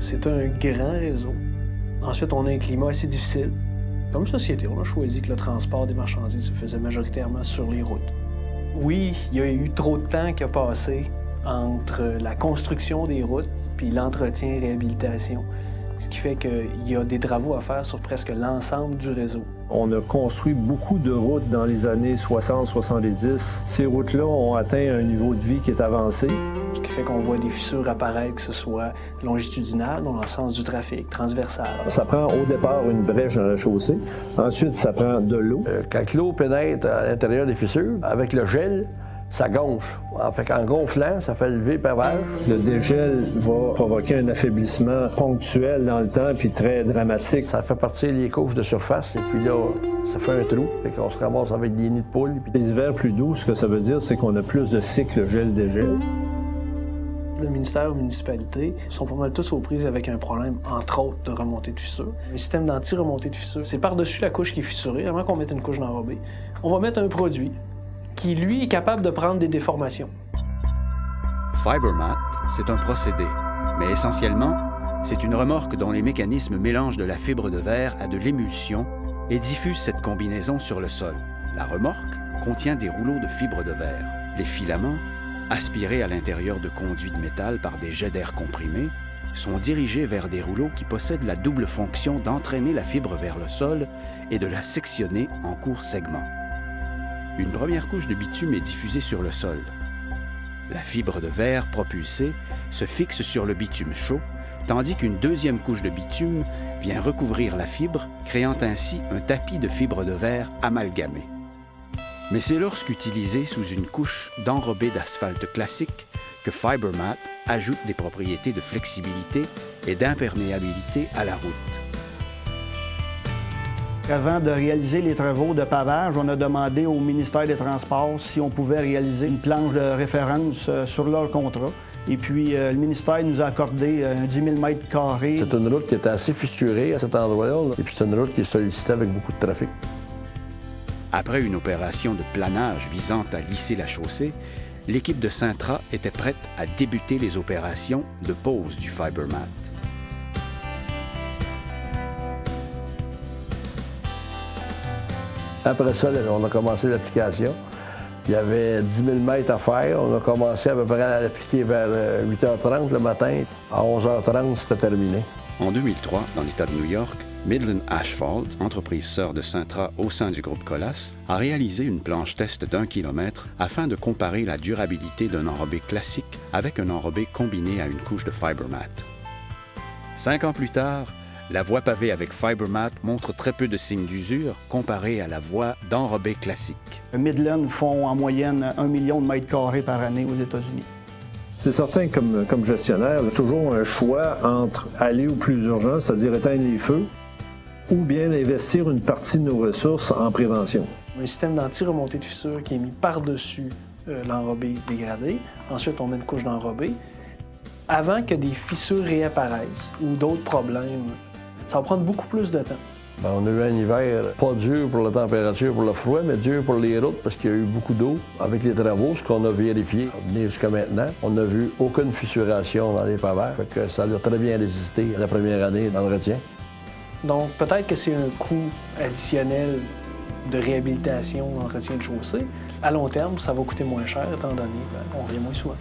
C'est un grand réseau. Ensuite, on a un climat assez difficile. Comme société, on a choisi que le transport des marchandises se faisait majoritairement sur les routes. Oui, il y a eu trop de temps qui a passé entre la construction des routes puis l'entretien et réhabilitation, ce qui fait qu'il y a des travaux à faire sur presque l'ensemble du réseau. On a construit beaucoup de routes dans les années 60-70. Ces routes-là ont atteint un niveau de vie qui est avancé. Ce qui fait qu'on voit des fissures apparaître, que ce soit longitudinales, dans le sens du trafic, transversales. Ça prend au départ une brèche dans la chaussée. Ensuite, ça prend de l'eau. Quand l'eau pénètre à l'intérieur des fissures, avec le gel, ça gonfle. En gonflant, ça fait lever le pavage. Le dégel va provoquer un affaiblissement ponctuel dans le temps puis très dramatique. Ça fait partir les couches de surface et puis là, ça fait un trou. Fait qu'on se ramasse avec des nids de poules. Les hivers plus doux, ce que ça veut dire, c'est qu'on a plus de cycles gel-dégel. Le ministère ou municipalité sont pas mal tous aux prises avec un problème, entre autres, de remontée de fissure. Un système d'anti-remontée de fissure, c'est par-dessus la couche qui est fissurée, avant qu'on mette une couche d'enrobé. On va mettre un produit qui, lui, est capable de prendre des déformations. FiberMat, c'est un procédé, mais essentiellement, c'est une remorque dont les mécanismes mélangent de la fibre de verre à de l'émulsion et diffusent cette combinaison sur le sol. La remorque contient des rouleaux de fibre de verre. Les filaments, aspirés à l'intérieur de conduits de métal par des jets d'air comprimés, sont dirigés vers des rouleaux qui possèdent la double fonction d'entraîner la fibre vers le sol et de la sectionner en courts segments. Une première couche de bitume est diffusée sur le sol. La fibre de verre propulsée se fixe sur le bitume chaud, tandis qu'une deuxième couche de bitume vient recouvrir la fibre, créant ainsi un tapis de fibre de verre amalgamé. Mais c'est lorsqu'utilisé sous une couche d'enrobé d'asphalte classique que FiberMat ajoute des propriétés de flexibilité et d'imperméabilité à la route. Avant de réaliser les travaux de pavage, on a demandé au ministère des Transports si on pouvait réaliser une planche de référence sur leur contrat. Et puis, le ministère nous a accordé 10 000 mètres carrés. C'est une route qui est assez fissurée à cet endroit-là. Et puis, c'est une route qui est sollicitée avec beaucoup de trafic. Après une opération de planage visant à lisser la chaussée, l'équipe de Cintra était prête à débuter les opérations de pose du FiberMat. Après ça, on a commencé l'application. Il y avait 10 000 mètres à faire. On a commencé à peu près à l'appliquer vers 8h30 le matin. À 11h30, c'était terminé. En 2003, dans l'État de New York, Midland Asphalt, entreprise sœur de Cintra au sein du groupe Colas, a réalisé une planche test d'1 km afin de comparer la durabilité d'un enrobé classique avec un enrobé combiné à une couche de FiberMat. 5 ans plus tard, la voie pavée avec FiberMat montre très peu de signes d'usure comparée à la voie d'enrobé classique. Midland font en moyenne 1 million de mètres carrés par année aux États-Unis. C'est certain, comme gestionnaire, il y a toujours un choix entre aller au plus urgent, c'est-à-dire éteindre les feux, ou bien investir une partie de nos ressources en prévention. Un système d'anti-remontée de fissure qui est mis par-dessus l'enrobé dégradé. Ensuite, on met une couche d'enrobé. Avant que des fissures réapparaissent ou d'autres problèmes, ça va prendre beaucoup plus de temps. On a eu un hiver pas dur pour la température, pour le froid, mais dur pour les routes parce qu'il y a eu beaucoup d'eau. Avec les travaux, ce qu'on a vérifié, jusqu'à maintenant, on n'a vu aucune fissuration dans les pavages. Fait que ça a très bien résisté la première année d'entretien. Donc, peut-être que c'est un coût additionnel de réhabilitation, d'entretien de chaussée. À long terme, ça va coûter moins cher, étant donné qu'on revient moins souvent.